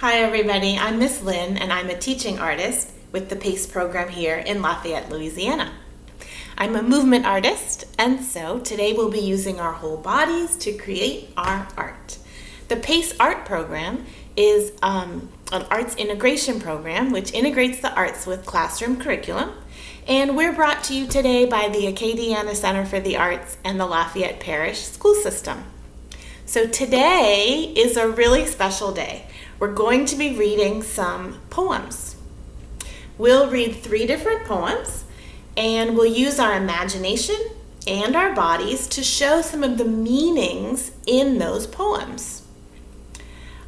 Hi everybody, I'm Miss Lynne and I'm a teaching artist with the PACE program here in Lafayette, Louisiana. I'm a movement artist, and so today we'll be using our whole bodies to create our art. The PACE art program is an arts integration program which integrates the arts with classroom curriculum, and we're brought to you today by the Acadiana Center for the Arts and the Lafayette Parish school system. So today is a really special day. We're going to be reading some poems. We'll read 3 different poems, and we'll use our imagination and our bodies to show some of the meanings in those poems.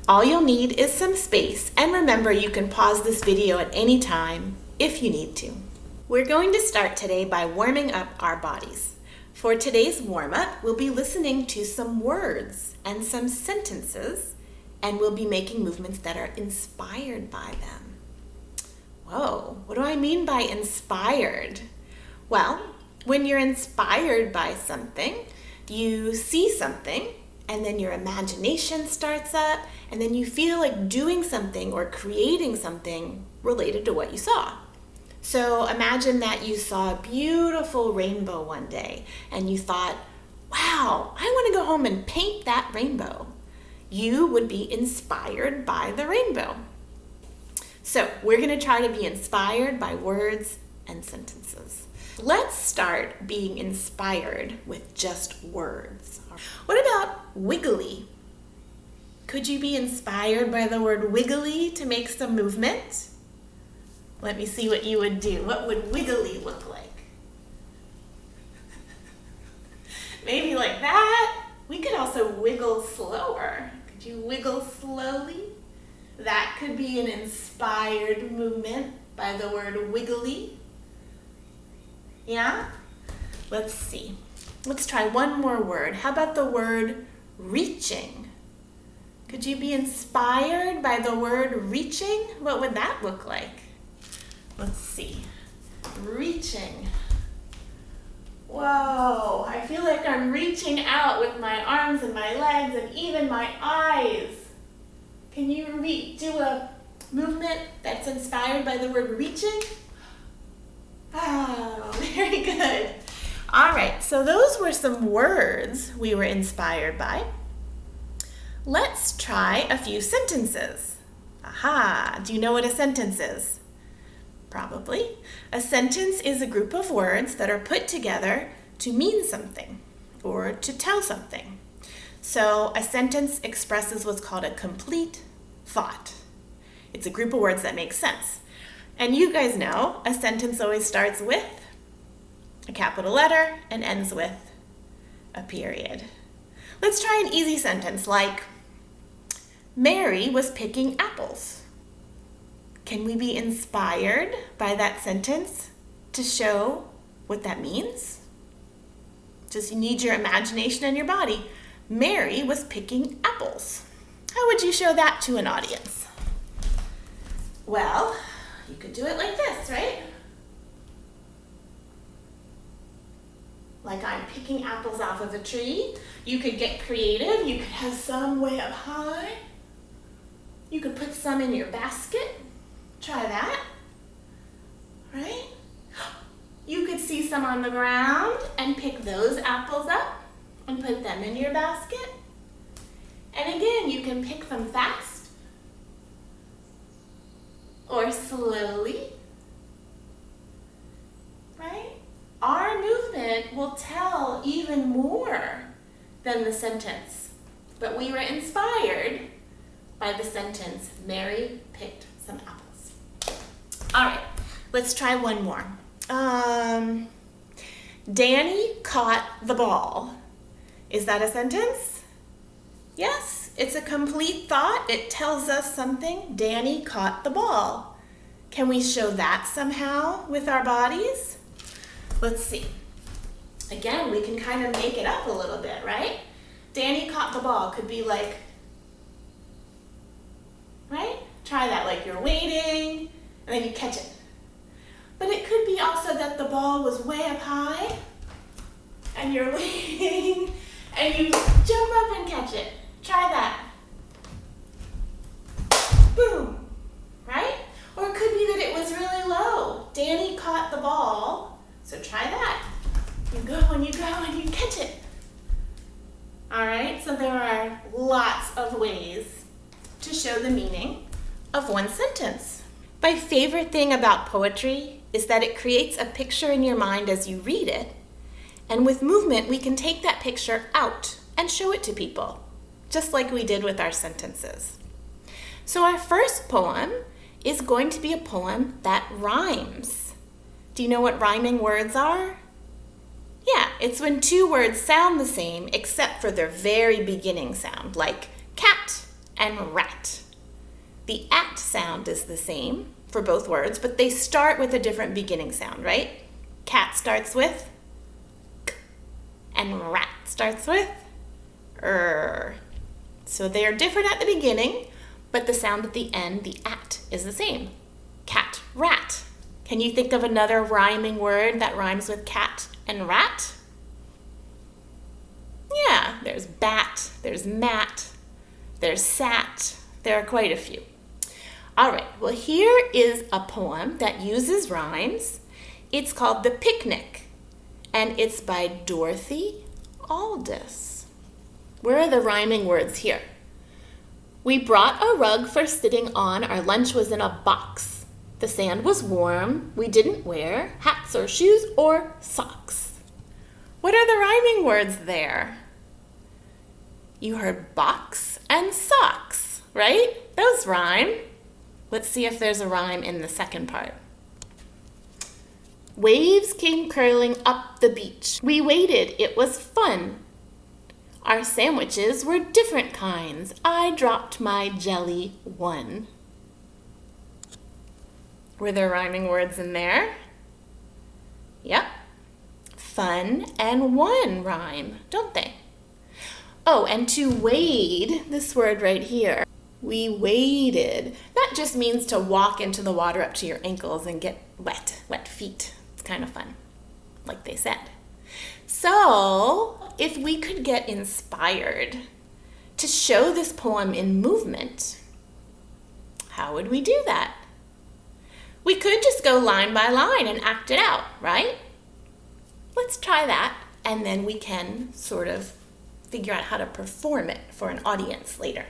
All you'll need is some space, and remember you can pause this video at any time if you need to. We're going to start today by warming up our bodies. For today's warm-up, we'll be listening to some words and some sentences, and we'll be making movements that are inspired by them. Whoa, what do I mean by inspired? Well, when you're inspired by something, you see something, and then your imagination starts up, and then you feel like doing something or creating something related to what you saw. So imagine that you saw a beautiful rainbow one day, and you thought, wow, I want to go home and paint that rainbow. You would be inspired by the rainbow. So we're going to try to be inspired by words and sentences. Let's start being inspired with just words. What about wiggly? Could you be inspired by the word wiggly to make some movement? Let me see what you would do. What would wiggly look like? Maybe like that. We could also wiggle slower. Could you wiggle slowly? That could be an inspired movement by the word wiggly. Yeah? Let's see. Let's try one more word. How about the word reaching? Could you be inspired by the word reaching? What would that look like? Let's see. Reaching. Whoa, I feel like I'm reaching out with my arms and my legs and even my eyes. Can you do a movement that's inspired by the word reaching? Oh, very good. All right, so those were some words we were inspired by. Let's try a few sentences. Aha, do you know what a sentence is? Probably. A sentence is a group of words that are put together to mean something or to tell something. So a sentence expresses what's called a complete thought. It's a group of words that make sense. And you guys know a sentence always starts with a capital letter and ends with a period. Let's try an easy sentence like, Mary was picking apples. Can we be inspired by that sentence to show what that means? Just you need your imagination and your body. Mary was picking apples. How would you show that to an audience? Well, you could do it like this, right? Like I'm picking apples off of a tree. You could get creative. You could have some way up high. You could put some in your basket. Try that, right? You could see some on the ground and pick those apples up and put them in your basket. And again, you can pick them fast or slowly, right? Our movement will tell even more than the sentence, but we were inspired by the sentence, Mary picked some apples. All right, let's try one more. Danny caught the ball. Is that a sentence? Yes, it's a complete thought. It tells us something. Danny caught the ball. Can we show that somehow with our bodies? Let's see. Again, we can kind of make it up a little bit, right? Danny caught the ball could be like, right? Try that like you're waiting, and then you catch it. But it could be also that the ball was way up high, and you're waiting, and you jump up and catch it. Try that. boom, right? Or it could be that it was really low. Danny caught the ball, so try that. You go and you go and you catch it. All right, so there are lots of ways to show the meaning of one sentence. My favorite thing about poetry is that it creates a picture in your mind as you read it, and with movement, we can take that picture out and show it to people, just like we did with our sentences. So our first poem is going to be a poem that rhymes. Do you know what rhyming words are? Yeah, it's when two words sound the same except for their very beginning sound, like cat and rat. The at sound is the same for both words, but they start with a different beginning sound, right? Cat starts with k, and rat starts with er. So they are different at the beginning, but the sound at the end, the at, is the same. Cat, rat. Can you think of another rhyming word that rhymes with cat and rat? Yeah, there's bat, there's mat, there's sat. There are quite a few. All right, well, here is a poem that uses rhymes. It's called The Picnic, and it's by Dorothy, Aldis. Where are the rhyming words here? We brought a rug for sitting on. Our lunch was in a box. The sand was warm. We didn't wear hats or shoes or socks. What are the rhyming words there? You heard box and socks, right? Those rhyme. Let's see if there's a rhyme in the second part. Waves came curling up the beach. We waded. It was fun. Our sandwiches were different kinds. I dropped my jelly one. Were there rhyming words in there? Yep. Fun and one rhyme, don't they? Oh, and to wade, this word right here, we waded. That just means to walk into the water up to your ankles and get wet feet. It's kind of fun, like they said. So, if we could get inspired to show this poem in movement, how would we do that? We could just go line by line and act it out, right? Let's try that, and then we can sort of figure out how to perform it for an audience later.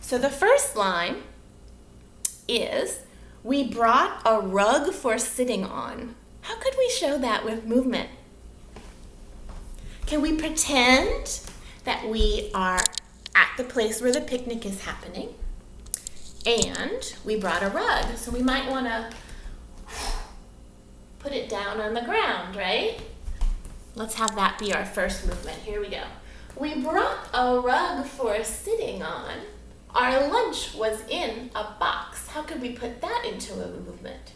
So the first line is, we brought a rug for sitting on. How could we show that with movement? Can we pretend that we are at the place where the picnic is happening and we brought a rug? So we might want to put it down on the ground, right? Let's have that be our first movement. Here we go. We brought a rug for sitting on. Our lunch was in a box. How could we put that into a movement?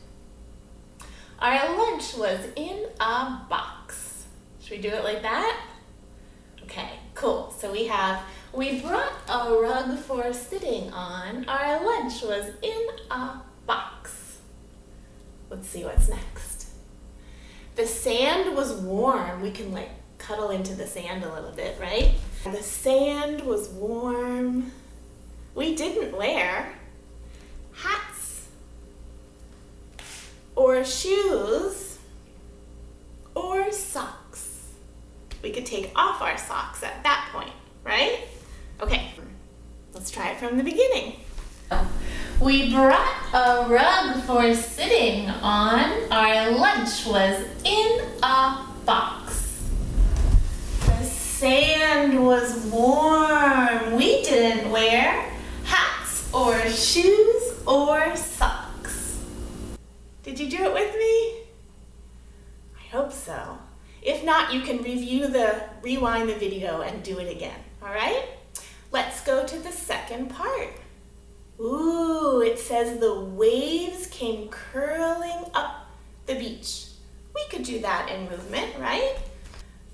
Our lunch was in a box. Should we do it like that? Okay, cool. So we brought a rug for sitting on. Our lunch was in a box. Let's see what's next. The sand was warm. We can cuddle into the sand a little bit, right? The sand was warm. We didn't wear hats or shoes or socks. We could take off our socks at that point, right? Okay, let's try it from the beginning. We brought a rug for sitting on. Our lunch was in a box. The sand was warm. We didn't wear hats or shoes or socks. Did you do it with me? I hope so. If not, you can rewind the video and do it again, all right? Let's go to the second part. Ooh, it says the waves came curling up the beach. We could do that in movement, right?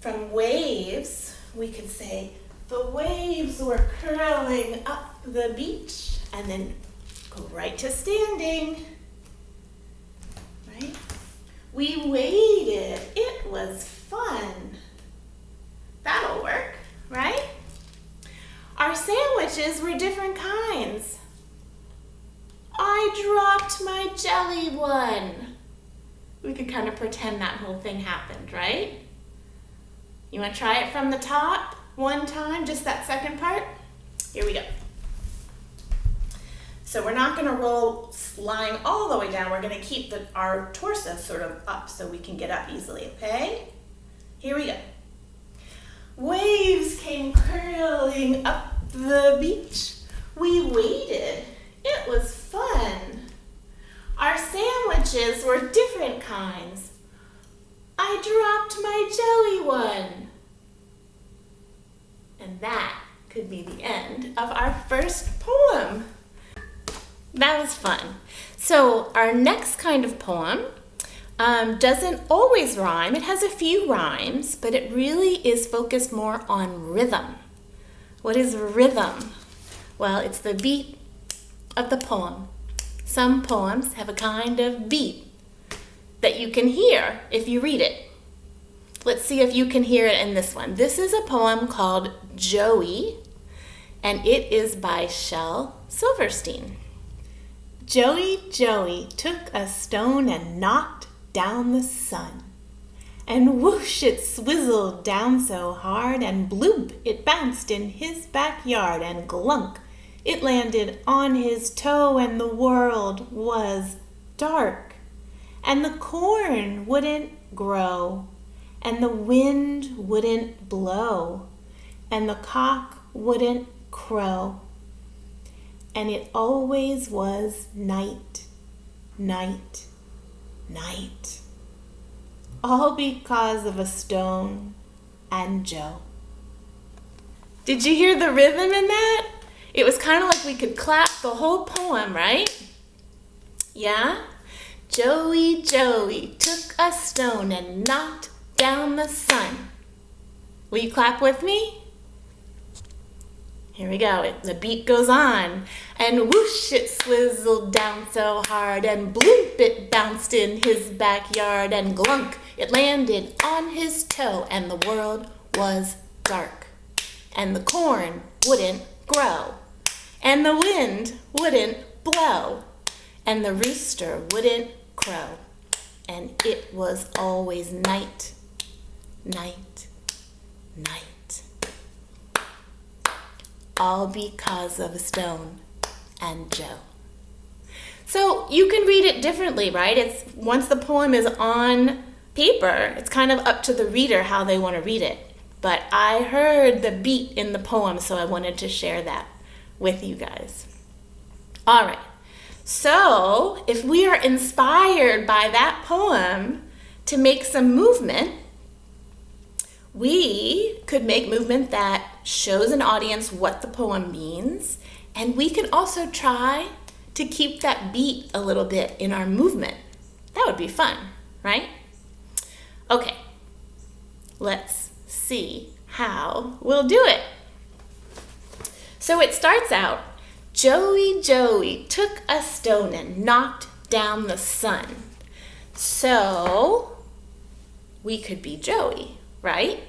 From waves, we could say, the waves were curling up the beach, and then go right to standing, right? We waded. It was fun. That'll work, right? Our sandwiches were different kinds. dropped my jelly one. We could kind of pretend that whole thing happened, right? You want to try it from the top one time, just that second part? Here we go. So we're not going to roll lying all the way down. We're going to keep our torso sort of up so we can get up easily, okay? Here we go. Waves came curling up the beach. We waited. It was fun. Our sandwiches were different kinds. I dropped my jelly one. And that could be the end of our first poem. That was fun. So our next kind of poem doesn't always rhyme. It has a few rhymes, but it really is focused more on rhythm. What is rhythm? Well, it's the beat of the poem. Some poems have a kind of beat that you can hear if you read it. Let's see if you can hear it in this one. This is a poem called Joey, and it is by Shel Silverstein. Joey took a stone and knocked down the sun. And whoosh, it swizzled down so hard, and bloop, it bounced in his backyard, and glunk, it landed on his toe, and the world was dark. And the corn wouldn't grow, and the wind wouldn't blow, and the cock wouldn't crow. And it always was night, night, night. All because of a stone and Joe. Did you hear the rhythm in that? It was kind of like we could clap the whole poem, right? Yeah? Joey took a stone and knocked down the sun. Will you clap with me? Here we go. The beat goes on. And whoosh, it swizzled down so hard, and bloop, it bounced in his backyard, and glunk, it landed on his toe, and the world was dark. And the corn wouldn't grow, and the wind wouldn't blow, and the rooster wouldn't crow, and it was always night, night, night. All because of a stone and Joe. So you can read it differently, right? It's once the poem is on paper, it's kind of up to the reader how they want to read it. But I heard the beat in the poem, so I wanted to share that with you guys. All right. So if we are inspired by that poem to make some movement, we could make movement that shows an audience what the poem means, and we can also try to keep that beat a little bit in our movement. That would be fun, right? Okay, let's see how we'll do it. So it starts out, Joey took a stone and knocked down the sun. So we could be Joey, right?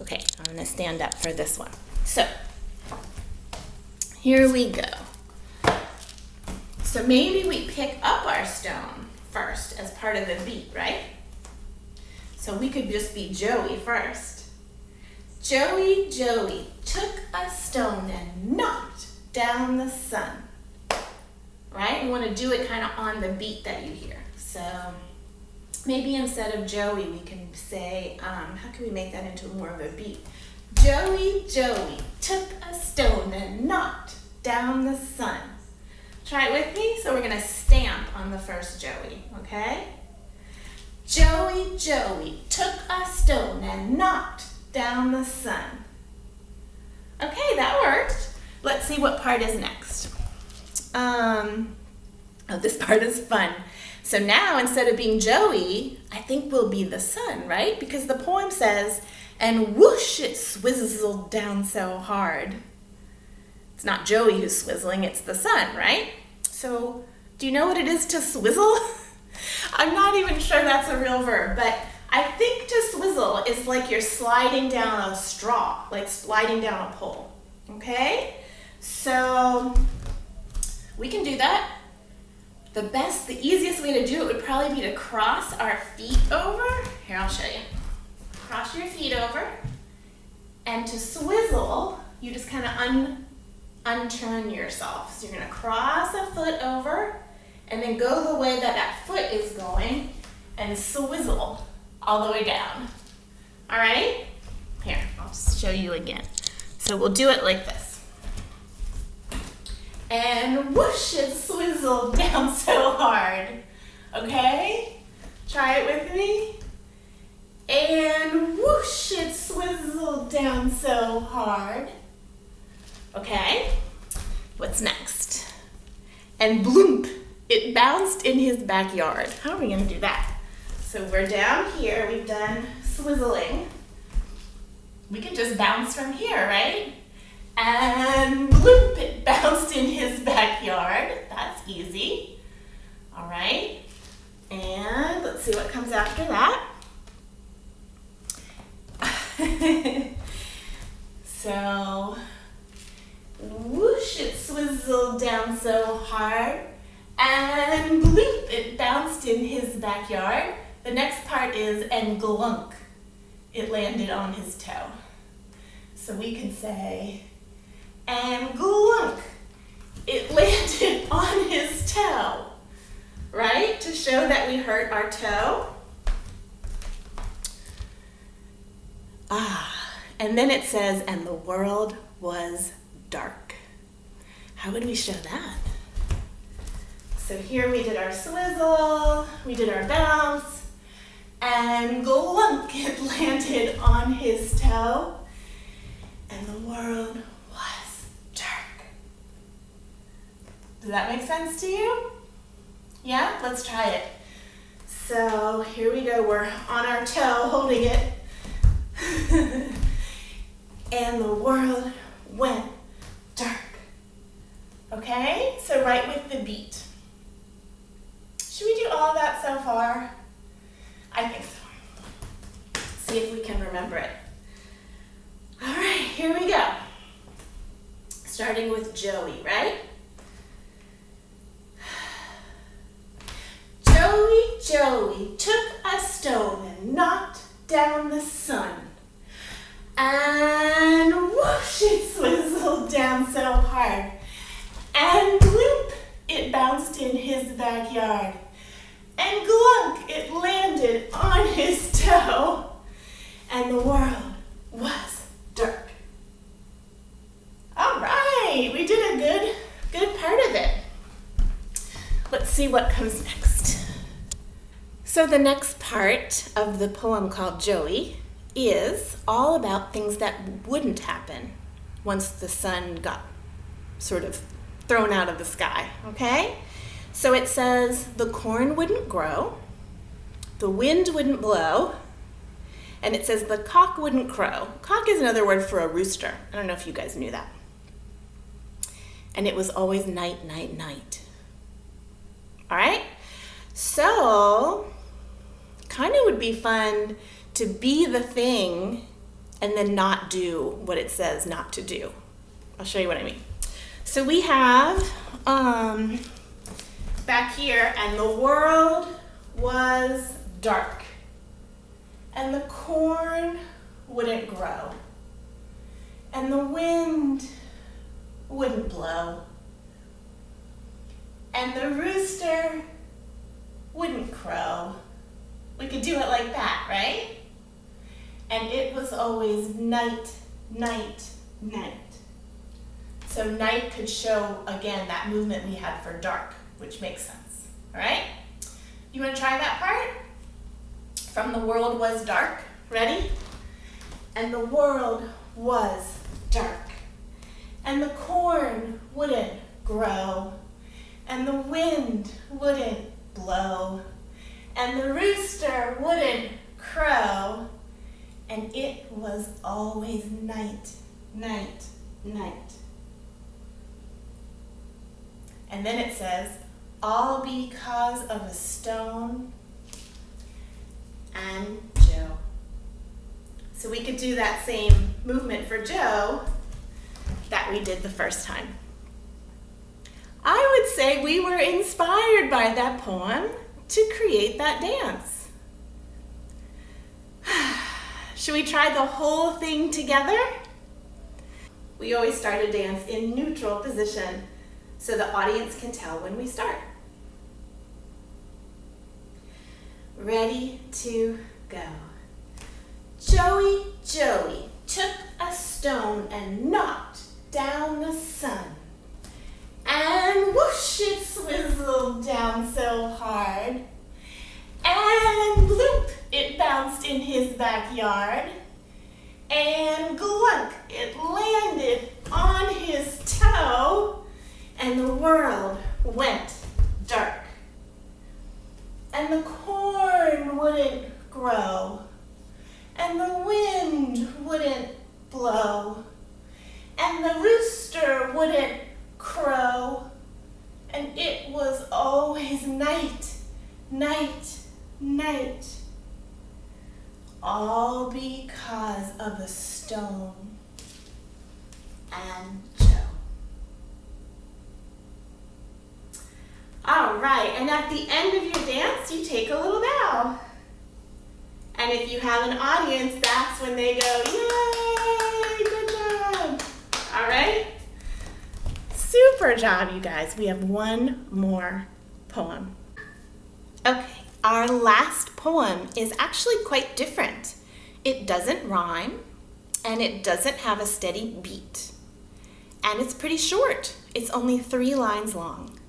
Okay, I'm going to stand up for this one. So, here we go. So maybe we pick up our stone first as part of the beat, right? So we could just be Joey first. Joey took a stone and knocked down the sun. Right? We want to do it kind of on the beat that you hear. So maybe instead of Joey, we can say, how can we make that into more of a beat? Joey took a stone and knocked down the sun. Try it with me. So we're going to stamp on the first Joey, okay? Joey took a stone and knocked down the sun. Okay, that worked. Let's see what part is next. This part is fun. So now, instead of being Joey, I think we'll be the sun, right? Because the poem says, and whoosh, it swizzled down so hard. It's not Joey who's swizzling, it's the sun, right? So, do you know what it is to swizzle? I'm not even sure that's a real verb, but I think to swizzle is like you're sliding down a straw, like sliding down a pole, okay? So, we can do that. The easiest way to do it would probably be to cross our feet over. Here, I'll show you. Cross your feet over, and to swizzle, you just kind of unturn yourself. So you're gonna cross a foot over, and then go the way that that foot is going, and swizzle all the way down. All right? Here, I'll just show you again. So we'll do it like this. And whoosh, it swizzled down so hard. Okay? Try it with me. And whoosh, it swizzled down so hard. Okay? What's next? And bloomp, it bounced in his backyard. How are we gonna do that? So we're down here, we've done swizzling. We could just bounce from here, right? And bloop, it bounced in his backyard. That's easy. All right. And let's see what comes after that. So, whoosh, it swizzled down so hard. And bloop, it bounced in his backyard. The next part is, and glunk, it landed on his toe. So we can say, and glunk, it landed on his toe, right? To show that we hurt our toe. And then it says, and the world was dark. How would we show that? So here we did our swizzle, we did our bounce, and glunk, it landed on his toe, and the world was dark. Does that make sense to you? Yeah? Let's try it. So here we go, we're on our toe holding it. And the world went dark. Okay? So right with the beat. Should we do all of that so far? I think so. See if we can remember it. All right, here we go. Starting with Joey, right? Joey took a stone and knocked down the sun. And whoosh, it swizzled down so hard. And gloop, it bounced in his backyard. And glunk, it landed on his toe. And the world was dark. All right, we did a good part of it. Let's see what comes next. So the next part of the poem called Joey is all about things that wouldn't happen once the sun got sort of thrown out of the sky, okay? So it says the corn wouldn't grow, the wind wouldn't blow, and it says the cock wouldn't crow. Cock is another word for a rooster. I don't know if you guys knew that. And it was always night, night, night. All right? So, kind of would be fun to be the thing and then not do what it says not to do. I'll show you what I mean. So we have back here, and the world was dark, and the corn wouldn't grow, and the wind wouldn't blow, and the rooster wouldn't crow. We could do it like that, right? And it was always night, night, night. So night could show, again, that movement we had for dark, which makes sense, all right? You wanna try that part? From the world was dark, ready? And the world was dark, and the corn wouldn't grow, and the wind wouldn't blow, and the rooster wouldn't crow, and it was always night, night, night. And then it says, all because of a stone and Joe. So we could do that same movement for Joe that we did the first time. I would say we were inspired by that poem to create that dance. Should we try the whole thing together? We always start a dance in neutral position so the audience can tell when we start. Ready to go. Joey took a stone and knocked down the sun. And whoosh, it swizzled down so hard. And bloop, it bounced in his backyard. And glunk, it landed on his toe. And the world went dark. And the corn wouldn't grow. And the wind wouldn't blow. And the rooster wouldn't crow. And it was always night, night, night. All because of a stone and Joe. All right, and at the end of your dance, you take a little bow. And if you have an audience, that's when they go, yay, good job. All right? Super job, you guys. We have one more poem. Okay, our last poem is actually quite different. It doesn't rhyme, and it doesn't have a steady beat. And it's pretty short. It's only 3 lines long.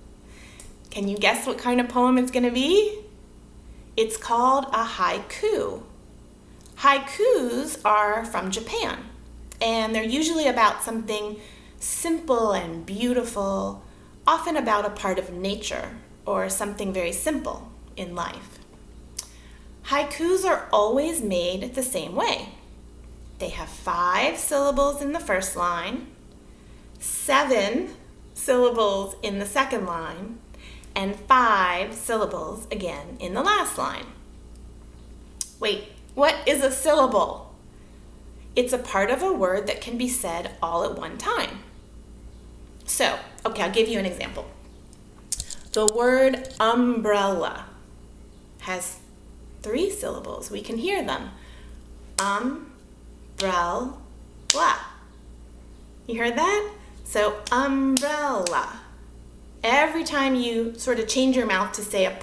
Can you guess what kind of poem it's going to be? It's called a haiku. Haikus are from Japan, and they're usually about something simple and beautiful, often about a part of nature or something very simple in life. Haikus are always made the same way. They have 5 syllables in the first line, 7 syllables in the second line, and 5 syllables again in the last line. Wait, what is a syllable? It's a part of a word that can be said all at one time. So, okay, I'll give you an example. The word umbrella has 3 syllables. We can hear them. Umbrella. You heard that? So, umbrella. Every time you sort of change your mouth to say a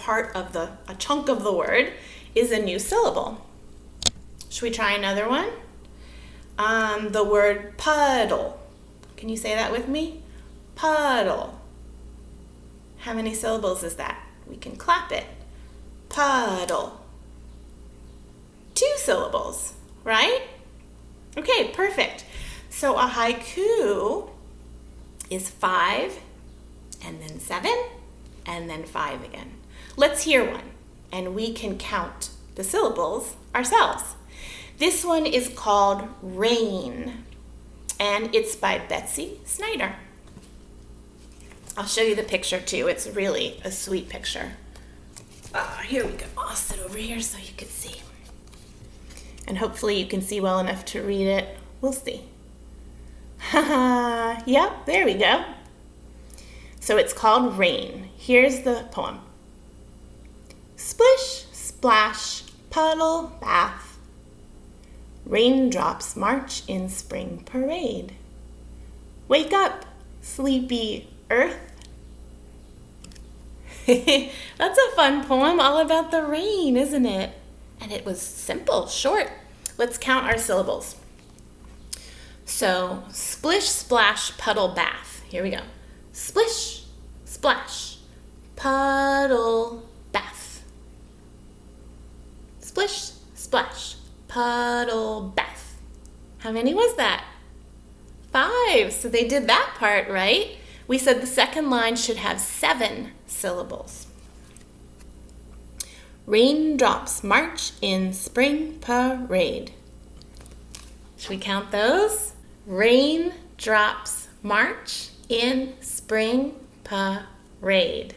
chunk of the word is a new syllable. Should we try another one? The word puddle. Can you say that with me? Puddle. How many syllables is that? We can clap it. Puddle. 2 syllables, right? Okay, perfect. So a haiku is 5, and then 7, and then 5 again. Let's hear one, and we can count the syllables ourselves. This one is called Rain, and it's by Betsy Snyder. I'll show you the picture too. It's really a sweet picture. Here we go. I'll sit over here so you can see. And hopefully you can see well enough to read it. We'll see. Yep, there we go. So it's called Rain. Here's the poem. Splish, splash, puddle, bath. Raindrops march in spring parade. Wake up, sleepy earth. That's a fun poem all about the rain, isn't it? And it was simple, short. Let's count our syllables. So, splish, splash, puddle, bath. Here we go. Splish, splash, puddle, bath. Splish, splash, puddle, bath. How many was that? 5. So they did that part right. We said the second line should have 7 syllables. Raindrops march in spring parade. Should we count those? Raindrops march in spring parade.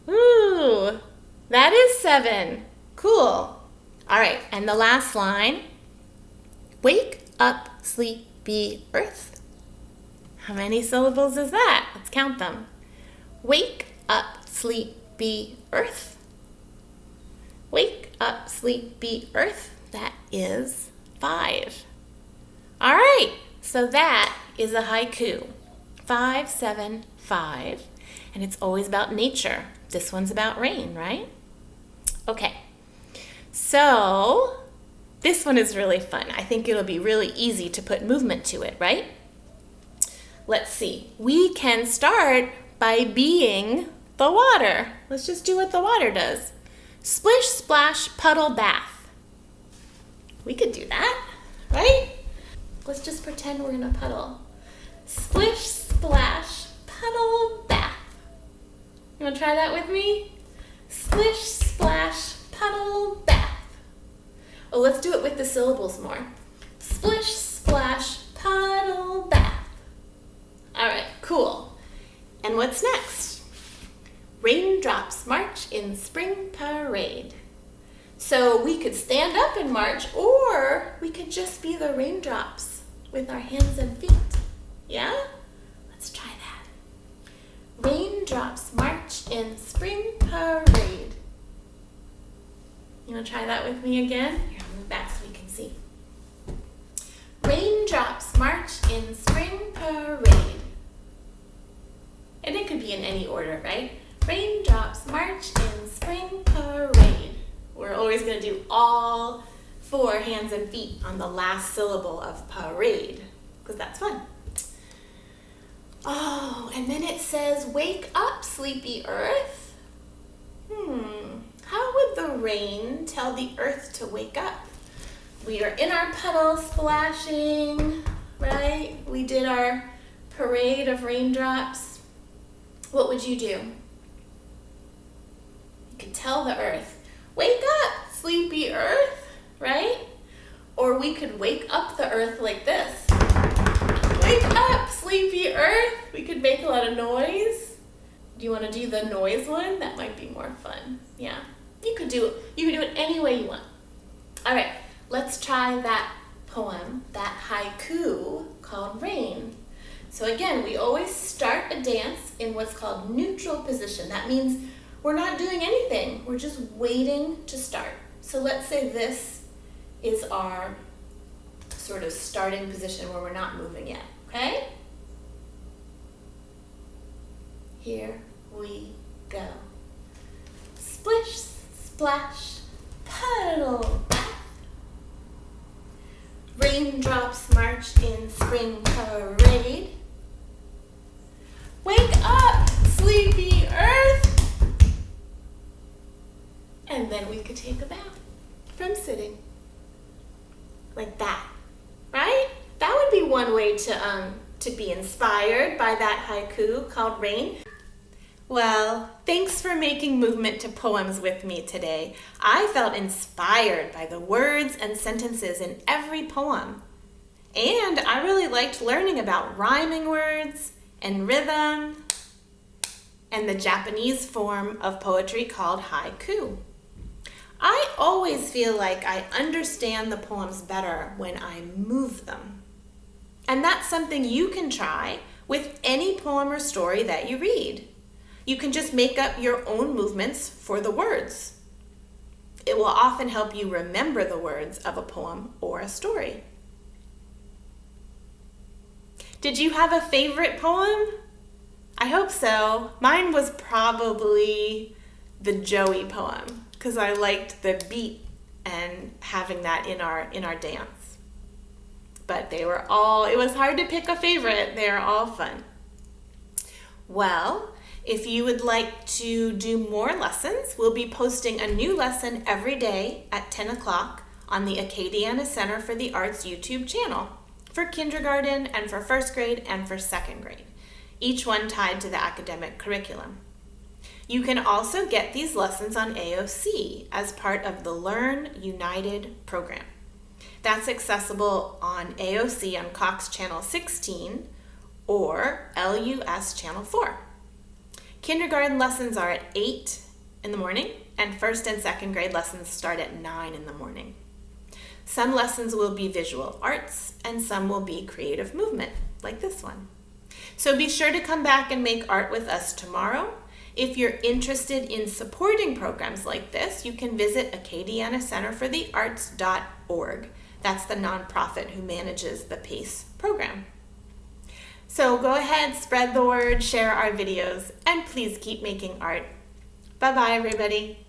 Ooh, that is 7. Cool. All right, and the last line. Wake up, sleepy earth. How many syllables is that? Let's count them. Wake up, sleepy earth. Wake up, sleepy earth. That is 5. All right, so that is a haiku. 5, 7, 5. And it's always about nature. This one's about rain, right? Okay, so this one is really fun. I think it'll be really easy to put movement to it, right? Let's see. We can start by being the water. Let's just do what the water does. Splish, splash, puddle, bath. We could do that, right? Let's just pretend we're in a puddle. Splish, splash, puddle, bath. You want to try that with me? Splish, splash, puddle, bath. Oh, let's do it with the syllables more. Splish, splash, puddle, bath. All right, cool. And what's next? Raindrops march in spring parade. So we could stand up and march, or we could just be the raindrops with our hands and feet. Yeah? Let's try that. Raindrops march in spring parade. You want to try that with me again? Here, I'll move back so we can see. Raindrops march in spring parade. And it could be in any order, right? Raindrops march in spring parade. We're always going to do all 4 hands and feet on the last syllable of parade, because that's fun. Oh, and then it says, wake up, sleepy earth. How would the rain tell the earth to wake up? We are in our puddle splashing, right? We did our parade of raindrops. What would you do? You could tell the earth, wake up, sleepy earth, right? Or we could wake up the earth like this. Wake up, sleepy earth. We could make a lot of noise. Do you want to do the noise one? That might be more fun. Yeah. You could do it any way you want. All right, let's try that poem, that haiku called Rain. So again, we always start a dance in what's called neutral position. That means we're not doing anything. We're just waiting to start. So let's say this is our sort of starting position where we're not moving yet, okay? Here we go. Splish, splash, puddle, bath. Raindrops march in spring parade. Wake up, sleepy earth. And then we could take a bath from sitting. Like that, right? That would be one way to be inspired by that haiku called Rain. Well, thanks for making movement to poems with me today. I felt inspired by the words and sentences in every poem. And I really liked learning about rhyming words and rhythm and the Japanese form of poetry called haiku. I always feel like I understand the poems better when I move them. And that's something you can try with any poem or story that you read. You can just make up your own movements for the words. It will often help you remember the words of a poem or a story. Did you have a favorite poem? I hope so. Mine was probably the Joey poem, because I liked the beat and having that in our dance. But it was hard to pick a favorite. They're all fun. Well, if you would like to do more lessons, we'll be posting a new lesson every day at 10 o'clock on the Acadiana Center for the Arts YouTube channel for kindergarten and for first grade and for second grade, each one tied to the academic curriculum. You can also get these lessons on AOC as part of the Learn United program. That's accessible on AOC on Cox Channel 16 or LUS Channel 4. Kindergarten lessons are at 8 in the morning, and first and second grade lessons start at 9 in the morning. Some lessons will be visual arts, and some will be creative movement, like this one. So be sure to come back and make art with us tomorrow. If you're interested in supporting programs like this, you can visit Acadiana Center for the Arts.org. That's the nonprofit who manages the PACE program. So go ahead, spread the word, share our videos, and please keep making art. Bye-bye, everybody.